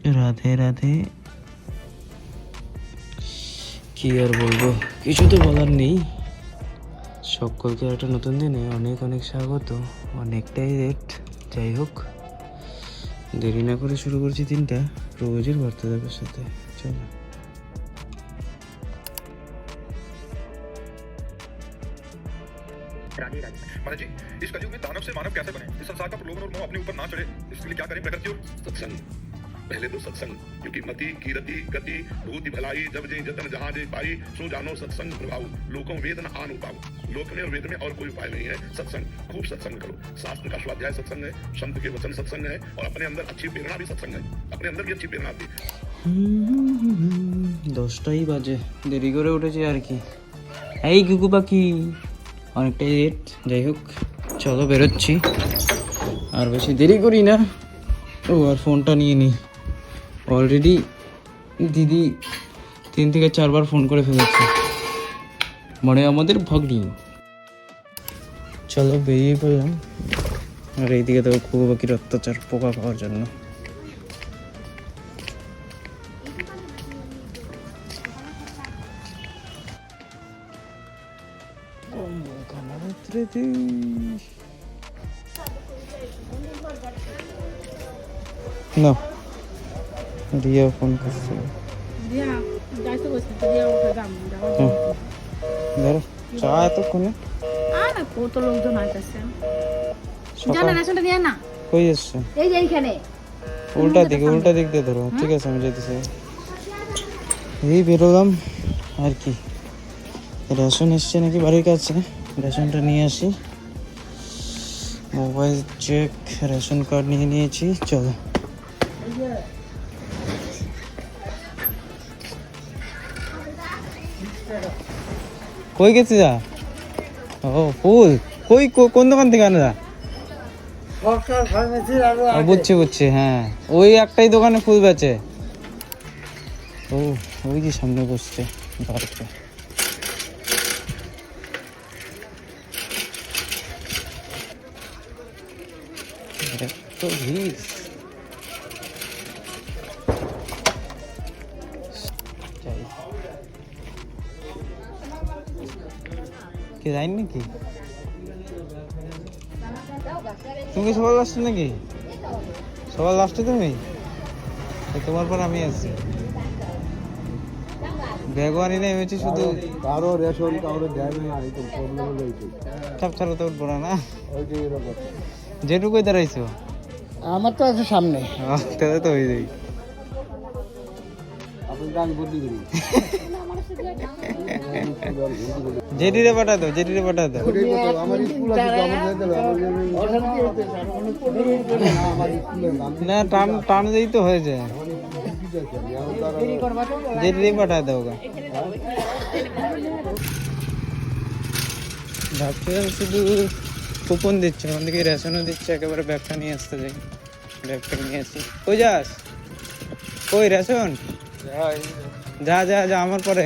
রাধে রাধে। কি আর বলবো, কিছু তো বলার নেই। সকলকে একটা নতুন দিনে অনেক অনেক স্বাগত। অনেকটাই রেট, যাই হোক দেরি না করে শুরু করছি দিনটা রোজের বার্তাদের সাথে। চলো। राधे राधे। महाराज जी, इस कलयुग में दानव से मानव कैसे बने? इस संसार का प्रलोभन और मोह अपने ऊपर ना चढ़े, इसके लिए क्या करें? प्रकृति और सत्संग। पहले तो सत्संग, क्योंकि मति कीरति गति भूति भलाई जब जे जतन जहां जे पाई सो जानो सत्संग प्रभाव लोकों वेद न आन उपाव। लोक में और वेद में और कोई उपाय नहीं है। सत्संग, खूब सत्संग करो। शास्त्र का स्वाध्याय सत्संग है, संत के वचन सत्संग है, और अपने अंदर अच्छी प्रेरणा भी सत्संग है। अपने अंदर भी अच्छी प्रेरणा आती है। 10টাই বাজে, দেরি করে উঠেছি আর কি। এই কুকু পাখি, অনেকটাই লেট। যাই হোক চলো বেরোচ্ছি, আর বেশি দেরি করি না। ও আর ফোনটা নিয়ে নিই। অলরেডি দিদি 3 থেকে 4 বার ফোন করে ফেলেছে, মানে আমাদের ভাগ্নি। চলো বেরিয়ে পড়লাম। আর এইদিকে তো কুকু পাখির অত্যাচার পোকা খাওয়ার জন্য। না রিয়া ফোন করছে। ধরো চা এতক্ষণে কত লোকজন আসছে। কই যাচ্ছে? এই যে এইখানে উল্টা দিক দিয়ে ধরো। ঠিক আছে আমি যেতেছি। এই বেরোলাম আর কি। রেশন এসছে নাকি বাড়ির কাছে, রেশনটা নিয়ে আসি। মোবাইল চেক, রেশন কার্ড নিয়ে নিয়েছি। চলো। কই গেছি যা? ও ফুল কই, কোন দোকান থেকে আনা? বুঝছি হ্যাঁ, ওই একটাই দোকানে ফুল বেচে। ও ওই যে সামনে বসছে বাড়িতে। তো ভিড়। কে যাই নাকি? তুমি সবার লাস্টে নাকি? সবার লাস্টে তুমি? তোমার পর আমি আছি। ব্যাগও আনি না, এমেছি শুধু। কারো রেশন কারো দেয় না, এই তো প্রবলেম হয়েছে। চাপ ছাড়া তো উঠবো না। ওই যে এরকম যেটুকুই দাঁড়াইছো আমার তো আছে সামনে, তাহলে তো হয়ে যাই। আপনাকে আমি বদলি করি। জেডিরে পাঠা দাও। আমার স্কুল আছে, আমার স্কুলের নাম না টান দিই তো হয়ে যায়। জেডিরে পাঠা দাও গা। ভাবছিলাম শুধু কুপন দিচ্ছে, ওখান থেকে রেশনও দিচ্ছে। একেবারে ব্যাগটা নিয়ে আসতে যাই, ব্যাগটা নিয়ে আসি। কই যাস? কই রেশন? যা আমার পরে।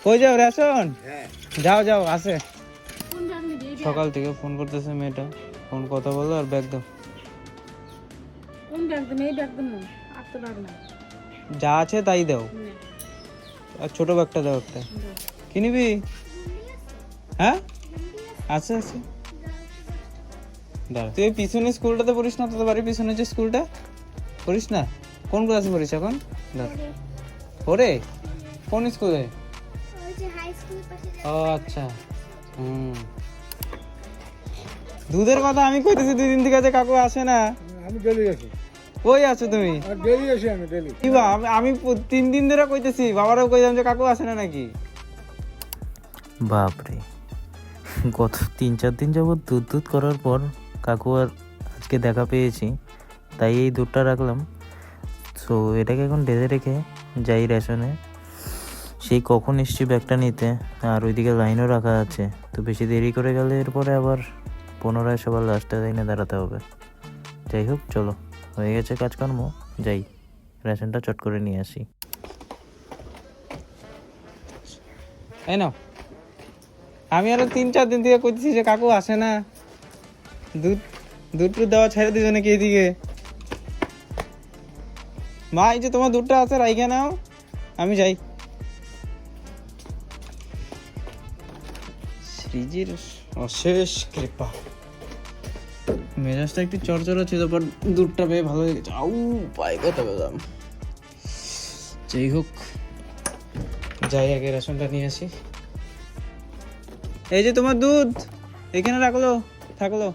কই যাও রেশন? যাও আসে। সকাল থেকে ফোন করতেছে মেয়েটা, ফোন কথা বলো আর ব্যাগ দাও। যা আছে তাই দাও, আর ছোট ব্যাগটা দাও একটা। কি নিবি? হ্যাঁ আছে দাঁড়া। তুই পিছনে স্কুলটাতে পড়িস না? তোদের বাড়ির পিছনে যে স্কুলটা, পড়িস না? কোন ক্লাসে পড়িস এখন? পড়ে কোন স্কুলে? ও আচ্ছা। দুধের কথা আমি কইতেছি 2 দিন থেকে, যে কাকু আসে না। আমি ডেলি আসি। কই আছো তুমি? ডেলি আসি আমি, ডেলি। কি বা, আমি 3 দিন ধরে কইতেছি, বাবারও কইলাম যে কাকু আসে না নাকি। বাপরে, গত 3-4 দিন যাবত দুধ করার পর কাকু আর আজকে দেখা পেয়েছি, তাই এই দুধটা রাখলাম। সো এটাকে এখন ঢেলে রেখে যাই রেশনে। সেই কখন এসছি ব্যাগটা নিতে, আর ওইদিকে লাইনও রাখা আছে। তো বেশি দেরি করে গেলে এরপরে আবার পুনরায় সবার লাস্টে লাইনে দাঁড়াতে হবে। যাই হোক চলো, হয়ে গেছে কাজকর্ম, যাই রেশনটা চট করে নিয়ে আসি। এই নাও। আমি আরো 3-4 দিন থেকে কইতেছি যে কাকু আসে না, দুধ দুধ দেওয়া ছেড়ে দিবে নাকি এদিকে? মা এই যে তোমার দুধটা আছে রাইখে নাও, আমি যাই। শ্রীজির অশেষ কৃপা। মেজাজটা একটু চরচর ছিল, বাট দুধটা পেয়ে ভালো লেগেছে। আউ পায়ে ব্যথা পেলাম। যাই হোক, যাই আগে রেশনটা নিয়ে আসি। এই যে তোমার দুধ এখানে থাকলো।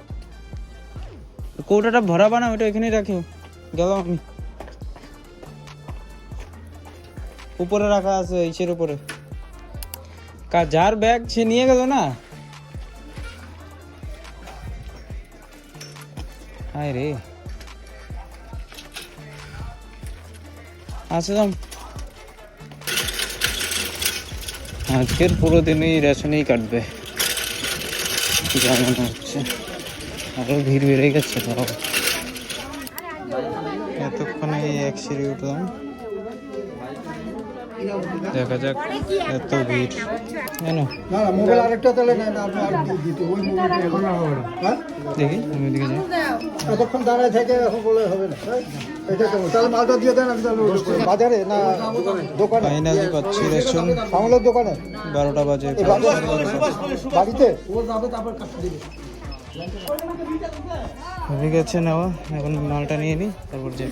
কৌটাটা ভরা বানা, ওটা এখানেই রাখো। গেলাম আমি। উপরে রাখা আছে, ইসের উপরে। যার ব্যাগ সে নিয়ে গেল না। হায় রে, আসলাম। আজকের পুরো দিনই রেশনেই কাটবে যা মনে হচ্ছে। আরো ভিড় বেড়ে গেছে। এতক্ষণে এই এক সিঁড়ি উঠলাম, দেখা যাক। এত ভিড় কেন? না মোবাইল আরেকটা তাহলে না আপনি আর দিতে ওই মোবাইলটা এখন আর হবে না। হ্যাঁ দেখি আমি এদিকে যাই। এতক্ষণ দাঁড়ায় থেকে এখন বলে হবে না। এটা কেমন? তাহলে মালটা দিয়ে দেন, আমি তাহলে বাজারে না দোকানে? ফাইনালি পাচ্ছি রেশন। আমলের দোকানে 12টা বাজে। বাড়িতে হয়ে গেছে নেওয়া, এখন মালটা নিয়ে নিই, তারপর যে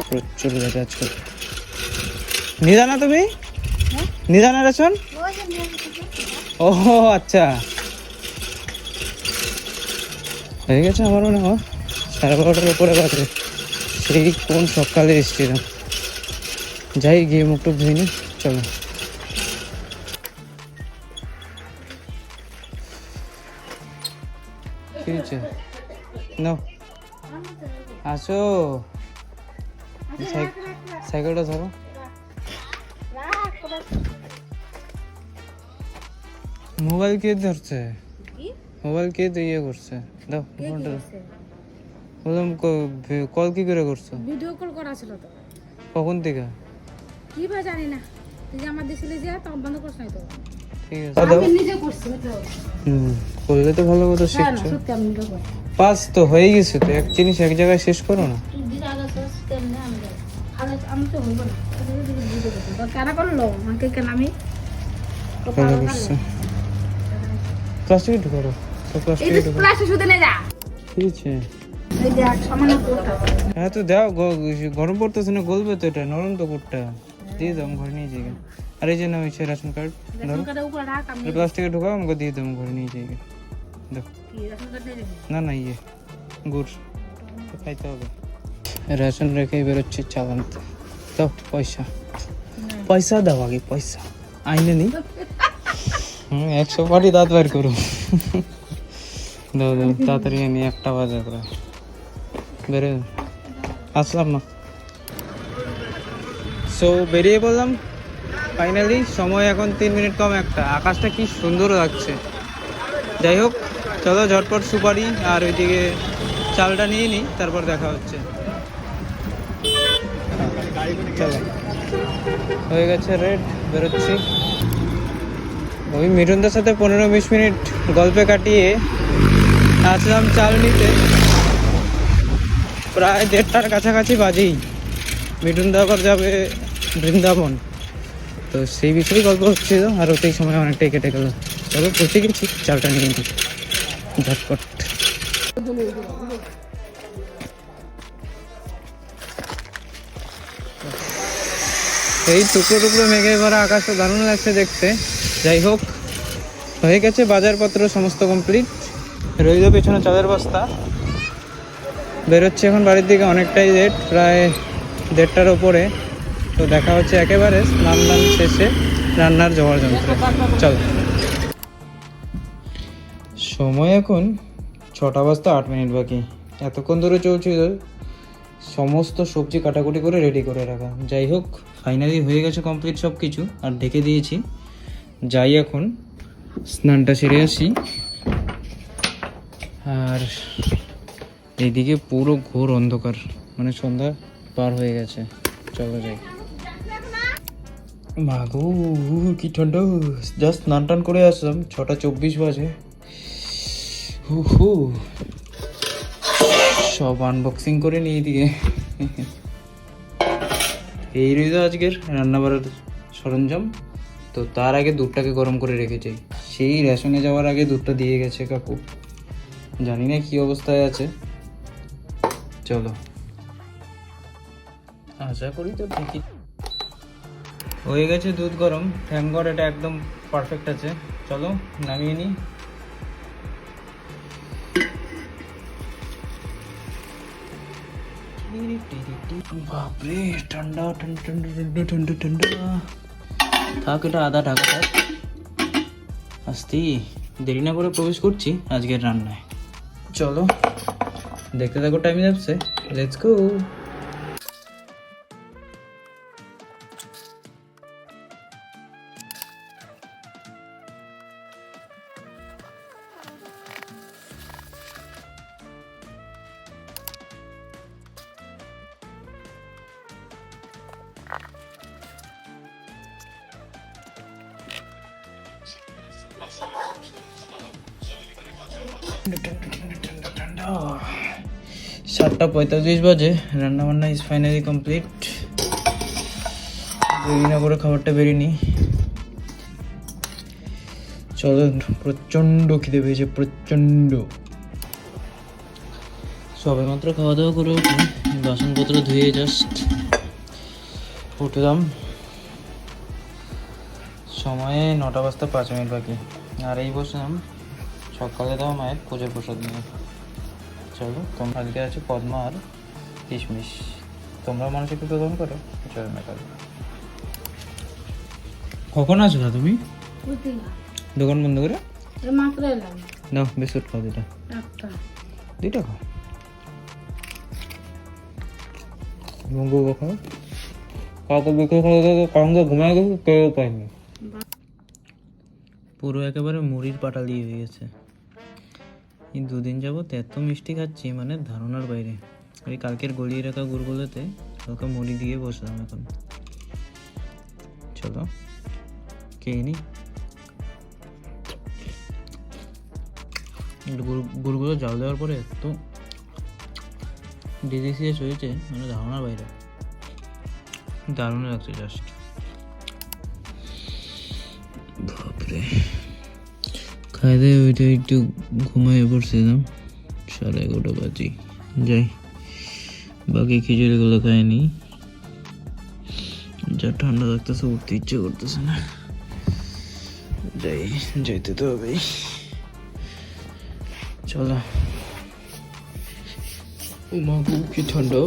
প্রচুর লেগে আছে। নিদানা তুমি নিদানা রেশন? ও আচ্ছা, হয়ে গেছে আমারও নেওয়া। 12:30টার উপরে বাজে। সেই কোন সকালে এসেছিলাম। যাই গিয়ে মুখটুক ধুই নি, চলো। কি হচ্ছে? নাও আসো, সাইকেলটা ধরো। মোবাইল কে ধরছে? মোবাইল কে ইয়ে করছে? দাও ফোনটা। বললাম কল কি করে করছো? ভিডিও কল করা ছিল তো। কখন থেকে? কি বা জানি না, তুই যে আমার দেশে যে তখন বন্ধ করছ নাই তো। ঠিক আছে দাও। আমি নিজে করছি তো। করলে তো ভালো কথা, না শিখছো। সত্যি আমি নিজে করছি। পাস তো হয়ে গেছে, তো এক জিনিস এক জায়গায় শেষ করো না। তুই দিন আগে সিস্টেম না আমি যাই। আমি তো হইব না। তুই ভিডিও করছিস তো কেন করলো? আমাকে কেন আমি ভালো করছে। প্লাস্টিক ঢুকারো তো, এই প্লাস্টিক যে ঢুকারো। ক্লাসে শুতে নে যা। কি হচ্ছে? এই দেখ সামান্য কোটা। হ্যাঁ তো দাও, গরম পড়তেছে না, গলবে তো, এটা নরম তো কোটটা। দিয়ে দাও, আমি ঘরে নিয়ে যাই। আর এই যে নাও হচ্ছে রেশন কার্ড, রেশন কার্ডের উপরে রাখ, আমি প্লাস্টিকে ঢুকাও, আমাকে দিয়ে দাও, আমি ঘরে নিয়ে যাই। দেখো কি রেশন কার্ড দিয়ে দিবি? না না, ইয়ে গুড় তো খাইতে হবে। রেশন রেখেই বেরোচ্ছি চালানতে। তো পয়সা দাও আগে, পয়সা আইনে নি। 100 বাটি দাঁত বার করুন। দাও দাও তাড়াতাড়ি নিয়ে, 1টা বাজে করে বেরো। আসলাম না। সো বেরিয়ে পড়লাম ফাইনালি। সময় এখন 3 মিনিট কম 1টা। আকাশটা কি সুন্দর লাগছে। যাই হোক, চলো ঝটপট সুপারি আর ওইদিকে চালটা নিয়ে নিই, তারপর দেখা হচ্ছে। চলো, হয়ে গেছে রেড, বেরোচ্ছি। ওই মিঠুনদার সাথে 15-20 মিনিট গল্পে কাটিয়ে আসলাম চাল নিতে। প্রায় 1:30টার কাছাকাছি বাজেই। মিঠুনদা আবার যাবে বৃন্দাবন, তো সেই বিষয়ে গল্প হচ্ছিল, আর ওতেই সময় অনেকটাই কেটে গেল। তবে পৌঁছে গেছি, চালটা নিয়ে নিই ঝটপট। এই টুকরো টুকরো মেঘে ভরা আকাশটা দারুণ লাগছে দেখতে। যাই হোক, হয়ে গেছে বাজারপত্র সমস্ত কমপ্লিট। রইল পেছনে চালের বস্তা। বেরোচ্ছে এখন বাড়ির দিকে, অনেকটাই লেট, প্রায় 1:30টার ওপরে। তো দেখা হচ্ছে একেবারে স্নান দান শেষে রান্নার জোগাড় যন্ত্রে। চল, সময় এখন 6টা বাজতে 8 মিনিট বাকি। এতক্ষণ ধরে চলছিল সমস্ত সবজি কাটাকুটি করে রেডি করে রাখা। যাই হোক, ফাইনালি হয়ে গেছে কমপ্লিট সব কিছু, আর ঢেকে দিয়েছি। যাই এখন স্নানটা সেরে আসি। আর এইদিকে পুরো ঘোর অন্ধকার, মানে সন্ধ্যা পার হয়ে গেছে। চলো যাই। মাগো কি ঠান্ডা, জাস্ট স্নান টান করে আসলাম, 6:24 বাজে। হু সব আনবক্সিং করে নিয়ে দিয়ে এই রইল আজকের রান্নাবাড়ার সরঞ্জাম। তো তার আগে দুধটাকে গরম করে রেখেছি, সেই রেশনে যাওয়ার আগে দুধটা দিয়ে গেছে কাকু, জানি না কি অবস্থায় আছে। চলো, আশা করি তো ঠিকই হয়ে গেছে দুধ গরম। থ্যাঙ্ক গড এটা একদম পারফেক্ট আছে। চলো নামিয়ে নিই। বাপরে ঠান্ডা ঠান্ডা ঠান্ডা ঠান্ডা ঠান্ডা ঠান্ডা। থাক, এটা আধা ঢাকা থাক। আস্তে দেরি না করে প্রবেশ করছি আজকের রান্নায়। চলো দেখতে থাকো টাইম যাচ্ছে, লেটস গো। ঠান্ডা 7:45 বাজে, রান্না বান্না ইজ ফাইনালি কমপ্লিট। দেরি না করে খাবারটা বেরিয়ে নিই। চলো, প্রচণ্ড খিদে পেয়েছে, প্রচণ্ড। সবে মাত্র খাওয়া দাওয়া করে উঠে বাসনপত্র ধুয়ে জাস্ট উঠলাম। সময়ে 9:05 বাকি, আর এই বসলাম সকালে দেওয়া মায়ের পুজোর প্রসাদ নিয়ে। চলো, তোমরা আজকে আছে পদ্মা আর কিশমিশ। তোমরা মানুষকে প্রদান করো, চলো না করো। কখন আসো না তুমি বুঝলি না, দোকান বন্ধ করে? এই মাত্র এলাম। নাও বিস্কুট খাও, দুটা একটা দুইটা খাও। মঙ্গু খাও, কাউকে বিক্রি করে কাউকে ঘুমায় গেছে, কেউ পায়নি। পুরো একেবারে মুড়ির পাটা দিয়ে হয়ে গেছে। এই 2 দিন যাবত এত মিষ্টি খাচ্ছি, মানে ধারণার বাইরে। ওই কালকের গলিয়ে রাখা গুড়গুলোতে হালকা মুড়ি দিয়ে বসলাম এখন। চলো খেয়ে নি। গুড়গুলো জাল দেওয়ার পরে এত ডিলিশিয়াস হয়েছে, মানে ধারণার বাইরে, দারুণ লাগছে জাস্ট। বাপরে, খাই দিয়ে ওইটা একটু ঘুমিয়ে পড়ছিলাম, 11:30 বাজে। যাই, বাকি খিচুড়িগুলো খাইনি, যা ঠান্ডা লাগতেছে, উঠতে ইচ্ছে করতেছে না। যাইতে তো হবেই। চলো, ও মা গো কি ঠান্ডা,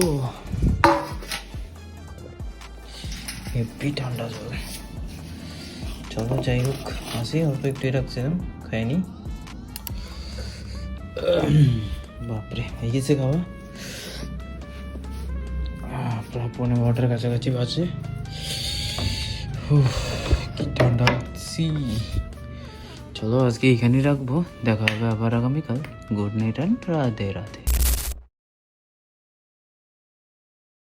হেভি ঠান্ডা জল। চলো যাই হোক, আসি, অল্প একটু রাখছিলাম, খাইনি। বাপরে হয়ে গেছে খাওয়া, প্রায় 12:15 কাছাকাছি বাজে। কি ঠান্ডা লাগছি। চলো আজকে এখানেই রাখবো, দেখা হবে আবার আগামীকাল। Good night and Radhe Radhe.